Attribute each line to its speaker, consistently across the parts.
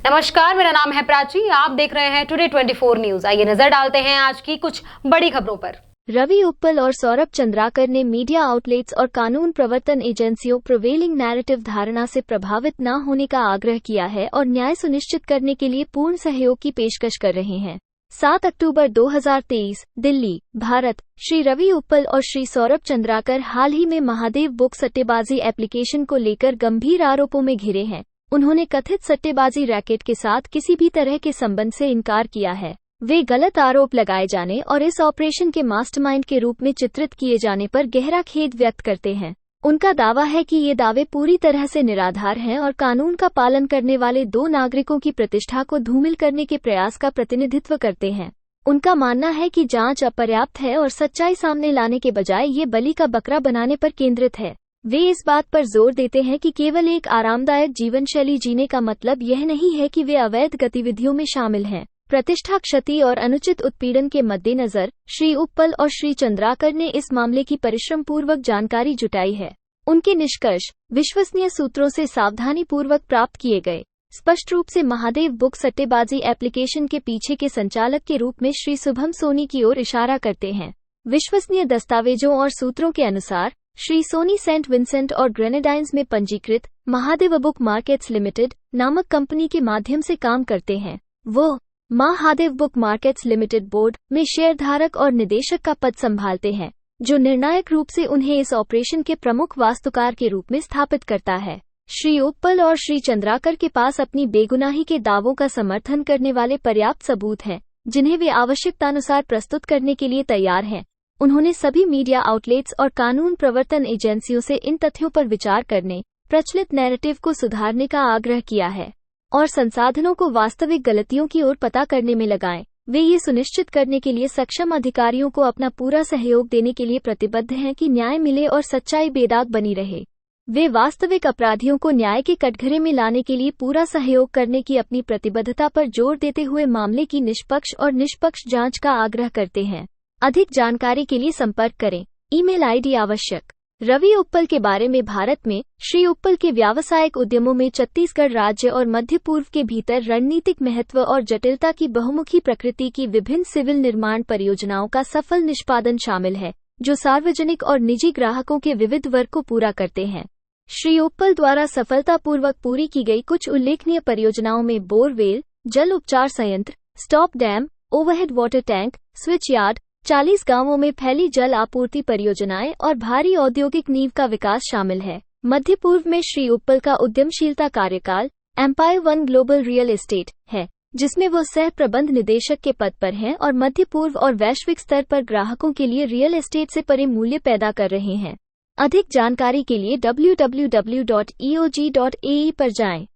Speaker 1: नमस्कार, मेरा नाम है प्राची। आप देख रहे हैं टुडे 24 न्यूज। आइए नजर डालते हैं आज की कुछ बड़ी खबरों पर।
Speaker 2: रवि उप्पल और सौरभ चंद्राकर ने मीडिया आउटलेट्स और कानून प्रवर्तन एजेंसियों प्रिवेलिंग नैरेटिव धारणा से प्रभावित न होने का आग्रह किया है और न्याय सुनिश्चित करने के लिए पूर्ण सहयोग की पेशकश कर रहे हैं। 7 अक्टूबर 2023, दिल्ली, भारत। श्री रवि उप्पल और श्री सौरभ चंद्राकर हाल ही में महादेव बुक सट्टेबाजी एप्लीकेशन को लेकर गंभीर आरोपों में घिरे हैं। उन्होंने कथित सट्टेबाजी रैकेट के साथ किसी भी तरह के संबंध से इनकार किया है। वे गलत आरोप लगाए जाने और इस ऑपरेशन के मास्टरमाइंड के रूप में चित्रित किए जाने पर गहरा खेद व्यक्त करते हैं। उनका दावा है कि ये दावे पूरी तरह से निराधार हैं और कानून का पालन करने वाले दो नागरिकों की प्रतिष्ठा को धूमिल करने के प्रयास का प्रतिनिधित्व करते हैं। उनका मानना है कि जांच अपर्याप्त है और सच्चाई सामने लाने के बजाय ये बलि का बकरा बनाने पर केंद्रित है। वे इस बात पर जोर देते हैं कि केवल एक आरामदायक जीवन शैली जीने का मतलब यह नहीं है कि वे अवैध गतिविधियों में शामिल हैं। प्रतिष्ठा क्षति और अनुचित उत्पीड़न के मद्देनजर श्री उप्पल और श्री चंद्राकर ने इस मामले की परिश्रम पूर्वक जानकारी जुटाई है। उनके निष्कर्ष विश्वसनीय सूत्रों से सावधानी पूर्वक प्राप्त किए गए। स्पष्ट रूप से महादेव बुक सट्टेबाजी एप्लीकेशन के पीछे के संचालक के रूप में श्री शुभम सोनी की ओर इशारा करते हैं। विश्वसनीय दस्तावेजों और सूत्रों के अनुसार श्री सोनी सेंट विंसेंट और ग्रेनेडाइंस में पंजीकृत महादेव बुक मार्केट्स लिमिटेड नामक कंपनी के माध्यम से काम करते हैं। वो Mahadev book markets limited board में शेयरधारक और निदेशक का पद संभालते हैं, जो निर्णायक रूप से उन्हें इस ऑपरेशन के प्रमुख वास्तुकार के रूप में स्थापित करता है। श्री उप्पल और श्री चंद्राकर के पास अपनी बेगुनाही के दावों का समर्थन करने वाले पर्याप्त सबूत हैं, जिन्हें वे आवश्यकतानुसार प्रस्तुत करने के लिए तैयार हैं। उन्होंने सभी मीडिया आउटलेट्स और कानून प्रवर्तन एजेंसियों से इन तथ्यों पर विचार करने, प्रचलित नैरेटिव को सुधारने का आग्रह किया है और संसाधनों को वास्तविक गलतियों की ओर पता करने में लगाएं। वे ये सुनिश्चित करने के लिए सक्षम अधिकारियों को अपना पूरा सहयोग देने के लिए प्रतिबद्ध हैं कि न्याय मिले और सच्चाई बेदाग बनी रहे। वे वास्तविक अपराधियों को न्याय के कटघरे में लाने के लिए पूरा सहयोग करने की अपनी प्रतिबद्धता पर जोर देते हुए मामले की निष्पक्ष और निष्पक्ष जांच का आग्रह करते हैं। अधिक जानकारी के लिए संपर्क करें। ईमेल आईडी आवश्यक। रवि उप्पल के बारे में भारत में श्री उप्पल के व्यावसायिक उद्यमों में छत्तीसगढ़ राज्य और मध्य पूर्व के भीतर रणनीतिक महत्व और जटिलता की बहुमुखी प्रकृति की विभिन्न सिविल निर्माण परियोजनाओं का सफल निष्पादन शामिल है, जो सार्वजनिक और निजी ग्राहकों के विविध वर्ग को पूरा करते हैं। श्री उप्पल द्वारा सफलतापूर्वक पूरी की गई कुछ उल्लेखनीय परियोजनाओं में बोरवेल, जल उपचार संयंत्र, stop dam, overhead water tank, switch yard, 40 गांवों में फैली जल आपूर्ति परियोजनाएं और भारी औद्योगिक नींव का विकास शामिल है। मध्य पूर्व में श्री उप्पल का उद्यमशीलता कार्यकाल Empire One Global Real Estate है, जिसमें वो सह प्रबंध निदेशक के पद पर हैं और मध्य पूर्व और वैश्विक स्तर पर ग्राहकों के लिए रियल एस्टेट से परे मूल्य पैदा कर रहे हैं। अधिक जानकारी के लिए www.eog.ae पर जाएं।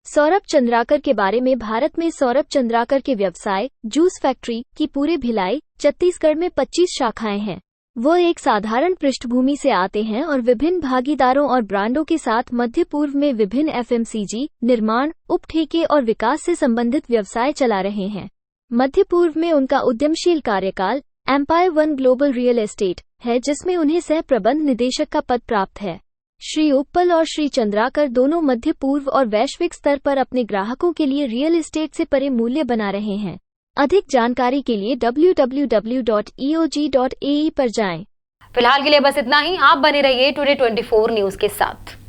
Speaker 2: सौरभ चंद्राकर के बारे में भारत में सौरभ चंद्राकर के व्यवसाय जूस फैक्ट्री की पूरे भिलाई, छत्तीसगढ़ में 25 शाखाएं हैं। वो एक साधारण पृष्ठभूमि से आते हैं और विभिन्न भागीदारों और ब्रांडों के साथ मध्य पूर्व में विभिन्न एफएमसीजी, निर्माण, उपठेके और विकास से संबंधित व्यवसाय चला रहे हैं। मध्य पूर्व में उनका उद्यमशील कार्यकाल Empire One Global Real Estate है, जिसमें उन्हें सह प्रबंध निदेशक का पद प्राप्त है। श्री उप्पल और श्री चंद्राकर दोनों मध्य पूर्व और वैश्विक स्तर पर अपने ग्राहकों के लिए रियल एस्टेट से परे मूल्य बना रहे हैं। अधिक जानकारी के लिए www.eog.ae पर जाएं।
Speaker 1: फिलहाल के लिए बस इतना ही। आप बने रहिए टुडे 24 न्यूज के साथ।